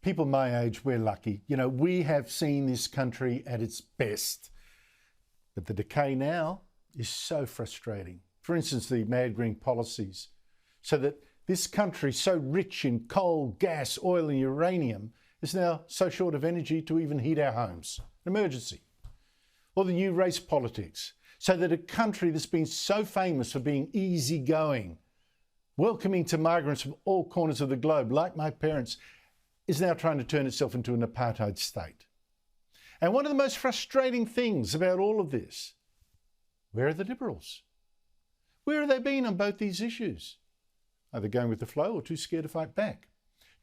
people my age, we're lucky. You know, we have seen this country at its best. But the decay now is so frustrating. For instance, the mad green policies. So that this country, so rich in coal, gas, oil and uranium, is now so short of energy to even heat our homes. An emergency. Or the new race politics. So that a country that's been so famous for being easygoing, welcoming to migrants from all corners of the globe, like my parents, is now trying to turn itself into an apartheid state. And one of the most frustrating things about all of this, where are the Liberals? Where have they been on both these issues? Either going with the flow or too scared to fight back.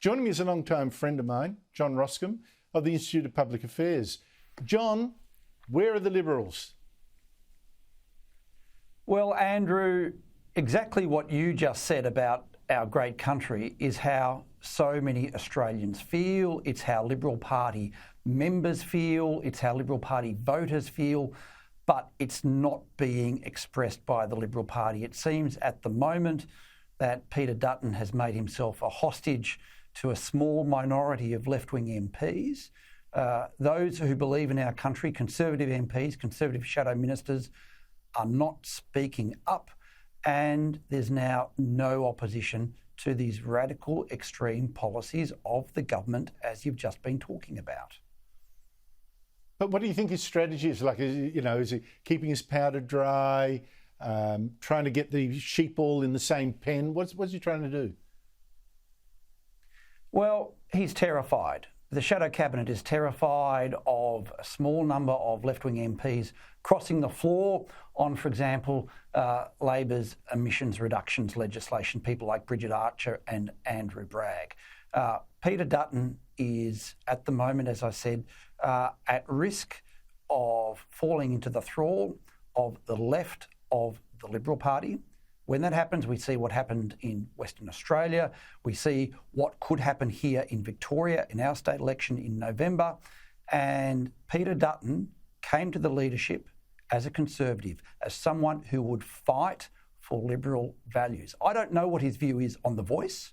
Joining me is a long-time friend of mine, John Roskam of the Institute of Public Affairs. John, where are the Liberals? Well, Andrew, exactly what you just said about our great country is how so many Australians feel. It's how Liberal Party members feel. It's how Liberal Party voters feel. But it's not being expressed by the Liberal Party. It seems at the moment that Peter Dutton has made himself a hostage to a small minority of left-wing MPs. Those who believe in our country, Conservative MPs, Conservative shadow ministers, are not speaking up, and there's now no opposition to these radical extreme policies of the government, as you've just been talking about. But what do you think his strategy is? Like, is he keeping his powder dry, trying to get the sheep all in the same pen? What's he trying to do? Well, he's terrified. The shadow cabinet is terrified of a small number of left-wing MPs crossing the floor on, for example, Labor's emissions reductions legislation, people like Bridget Archer and Andrew Bragg. Peter Dutton is, at the moment, as I said, at risk of falling into the thrall of the left of the Liberal Party. When that happens, we see what happened in Western Australia. We see what could happen here in Victoria in our state election in November. And Peter Dutton came to the leadership as a Conservative, as someone who would fight for Liberal values. I don't know what his view is on The Voice.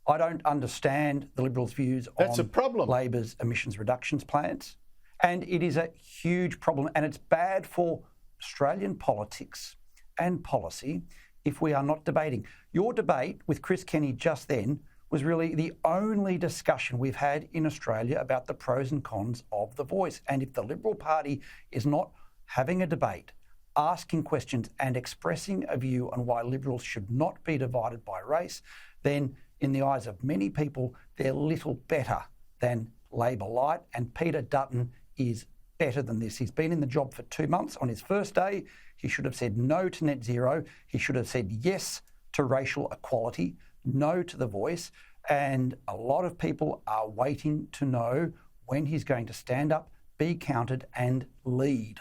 I don't understand the Liberals' views on Labor's emissions reductions plans. And it is a huge problem, and it's bad for Australian politics and policy if we are not debating. Your debate with Chris Kenny just then was really the only discussion we've had in Australia about the pros and cons of The Voice. And if the Liberal Party is not having a debate, asking questions and expressing a view on why Liberals should not be divided by race, then in the eyes of many people, they're little better than Labor Light. And Peter Dutton is better than this. He's been in the job for 2 months. On his first day, he should have said no to net zero. He should have said yes to racial equality, no to The Voice. And a lot of people are waiting to know when he's going to stand up, be counted and lead.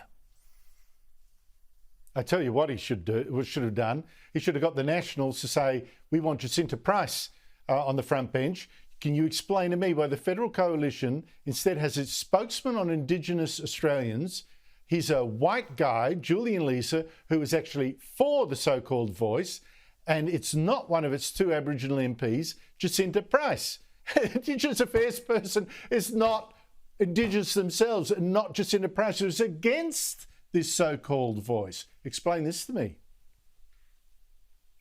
I tell you what he should have done. He should have got the Nationals to say, we want Jacinta Price on the front bench. Can you explain to me why the Federal Coalition instead has its spokesman on Indigenous Australians? He's a white guy, Julian Leeser, who is actually for the so-called Voice, and it's not one of its 2 Aboriginal MPs, Jacinta Price. Indigenous Affairs person is not Indigenous themselves, and not Jacinta Price, who's against this so-called Voice. Explain this to me.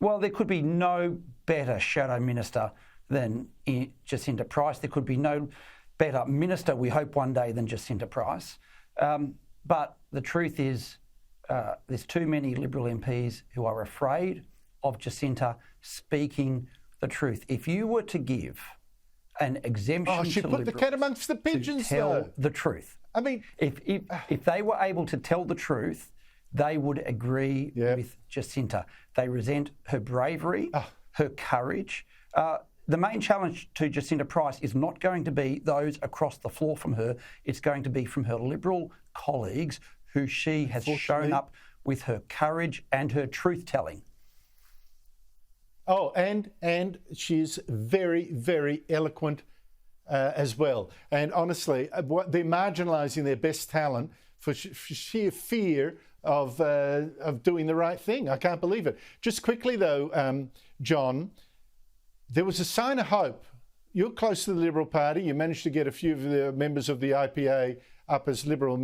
Well, there could be no better shadow minister than Jacinta Price. There could be no better minister, we hope one day, than Jacinta Price. But the truth is there's too many Liberal MPs who are afraid of Jacinta speaking the truth. If you were to give an exemption she to put the cat amongst the pigeons, to tell though. the truth. I mean, if they were able to tell the truth, they would agree with Jacinta. They resent her bravery, her courage. The main challenge to Jacinta Price is not going to be those across the floor from her. It's going to be from her Liberal colleagues who she has shown up with her courage and her truth-telling. Oh, and she's very, very eloquent as well. And honestly, they're marginalising their best talent for sheer fear of doing the right thing. I can't believe it. Just quickly, though, John, there was a sign of hope you're close to the Liberal Party. You managed to get a few of the members of the IPA up as Liberal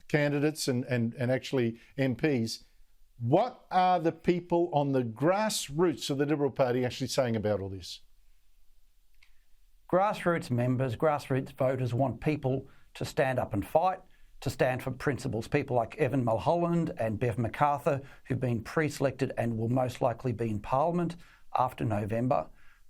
candidates and actually MPs. What are the people on the grassroots of the Liberal Party actually saying about all this? Grassroots members, grassroots voters want people to stand up and fight, to stand for principles. People like Evan Mulholland and Bev MacArthur, who've been pre-selected and will most likely be in Parliament after November.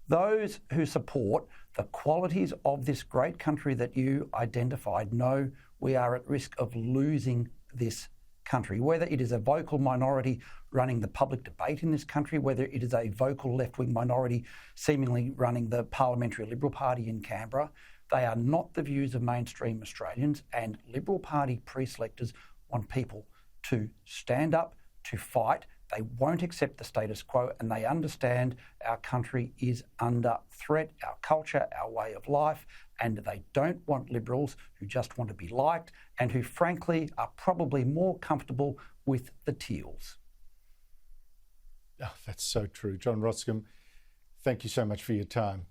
Those who support the qualities of this great country that you identified know we are at risk of losing this country. Whether it is a vocal minority running the public debate in this country, whether it is a vocal left-wing minority seemingly running the Parliamentary Liberal Party in Canberra, they are not the views of mainstream Australians, and Liberal Party pre-selectors want people to stand up, to fight. They won't accept the status quo, and they understand our country is under threat, our culture, our way of life, and they don't want Liberals who just want to be liked and who, frankly, are probably more comfortable with the Teals. Oh, that's so true. John Roskam, thank you so much for your time.